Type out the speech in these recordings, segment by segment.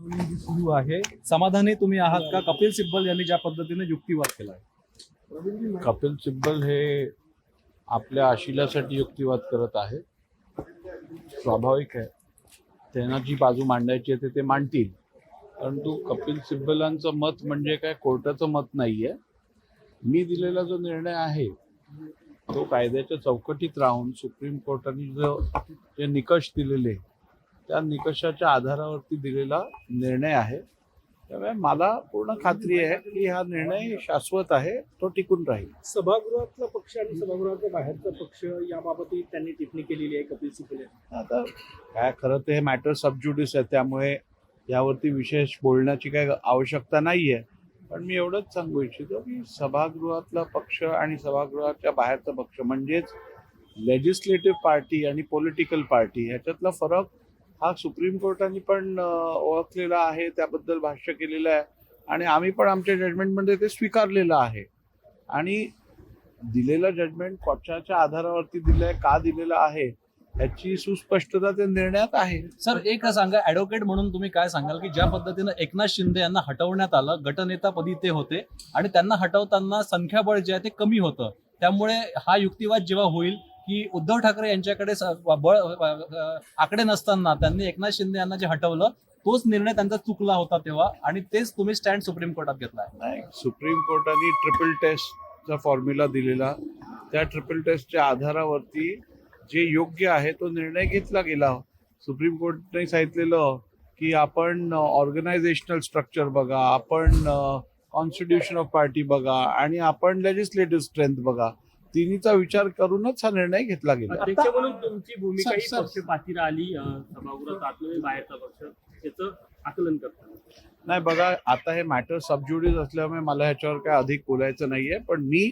सुरू आहे, समाधानी तुम्ही आहात का कपिल सिब्बल यांनी ज्या पद्धतीने युक्तिवाद केला आहे? कपिल सिब्बल हे आपल्या आशिलासाठी युक्तिवाद करत आहे. स्वाभाविक आहे, त्यांना जी बाजू मांडायची आहे ते मांडतील. परंतु कपिल सिब्बलांचं मत म्हणजे काय कोर्टाचं मत नाहीये. मी दिलेला जो निर्णय आहे तो कायद्याच्या चौकटीत राहून सुप्रीम कोर्टाने जे निकष दिलेले त्या निकषाच्या आधारावरती दिलेला निर्णय आहे. त्यामुळे मला पूर्ण खात्री आहे की हा निर्णय शाश्वत आहे, तो टिकून राहील. सभागृहातला पक्ष आणि सभागृहाच्या बाहेरचा पक्ष याबाबतही त्यांनी टिप्पणी केलेली आहे कपिल सिब्बल यांनी. आता काय खरं तर हे मॅटर सबज्युडिस आहे, त्यामुळे यावरती विशेष बोलण्याची काही आवश्यकता नाही आहे. पण मी एवढंच सांगू इच्छितो की सभागृहातला पक्ष आणि सभागृहाच्या बाहेरचा पक्ष म्हणजेच लेजिस्लेटिव्ह पार्टी आणि पॉलिटिकल पार्टी ह्याच्यातला फरक हा सुप्रीम कोर्टाने पण ओळखलेला आहे, त्याबद्दल भाष्य केलेलं आहे आणि आम्ही पण आमच्या जजमेंटमध्ये ते स्वीकारलेलं आहे. आणि दिलेलं जजमेंट कशाच्या आधारावरती दिलंय, का दिलेलं आहे याची सुस्पष्टता त्या निर्णयात आहे. सर एक सांगा, ऍडव्होकेट म्हणून तुम्ही काय सांगाल की ज्या पद्धतीनं एकनाथ शिंदे यांना हटवण्यात आलं, गटनेतापदी ते होते आणि त्यांना हटवताना संख्याबळ जे आहे ते कमी होतं, त्यामुळे हा युक्तिवाद जेव्हा होईल की उद्धव ठाकरे यांच्याकडे बळ आकडे नसताना त्यांनी एकनाथ शिंदे यांना जे हटवलं तोच निर्णय त्यांचा चुकला होता तेव्हा, आणि तेच तुम्ही स्टँड सुप्रीम कोर्टात घेतलाय? नाही, सुप्रीम कोर्टाने ट्रिपल टेस्टचा फॉर्म्युला दिलेला, त्या ट्रिपल टेस्टच्या आधारावरती जे योग्य आहे तो निर्णय घेतला गेला. सुप्रीम कोर्टने सांगितलेलं की आपण ऑर्गनायझेशनल स्ट्रक्चर बघा, आपण कॉन्स्टिट्यूशन ऑफ पार्टी बघा आणि आपण लेजिस्लेटिव्ह स्ट्रेंथ बघा, तिन्हीचा विचार करूनच हा निर्णय घेतला गेला. अध्यक्ष म्हणून तुमची भूमिका ही पक्षपाती राहिली, सभागृहात आतमध्ये बाहेरचा पक्ष त्याचं आकलन करताना. नाही बघा, आता हे मॅटर सबज्युडिस असल्यामुळे मला ह्याच्यावर काय अधिक बोलायचं नाहीये, पण मी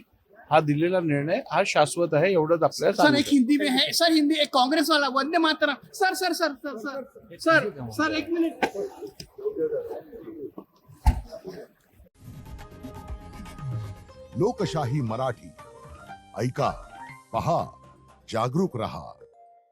हा दिलेला निर्णय हा शाश्वत आहे एवढंच आपल्याला सर. एक हिंदी में है सर, हिंदी एक कांग्रेस वाला Vande Mataram. Sir sir sir sir sir sir sir एक मिनिट. लोकशाही मराठी ऐका, पहा, जागरूक रहा.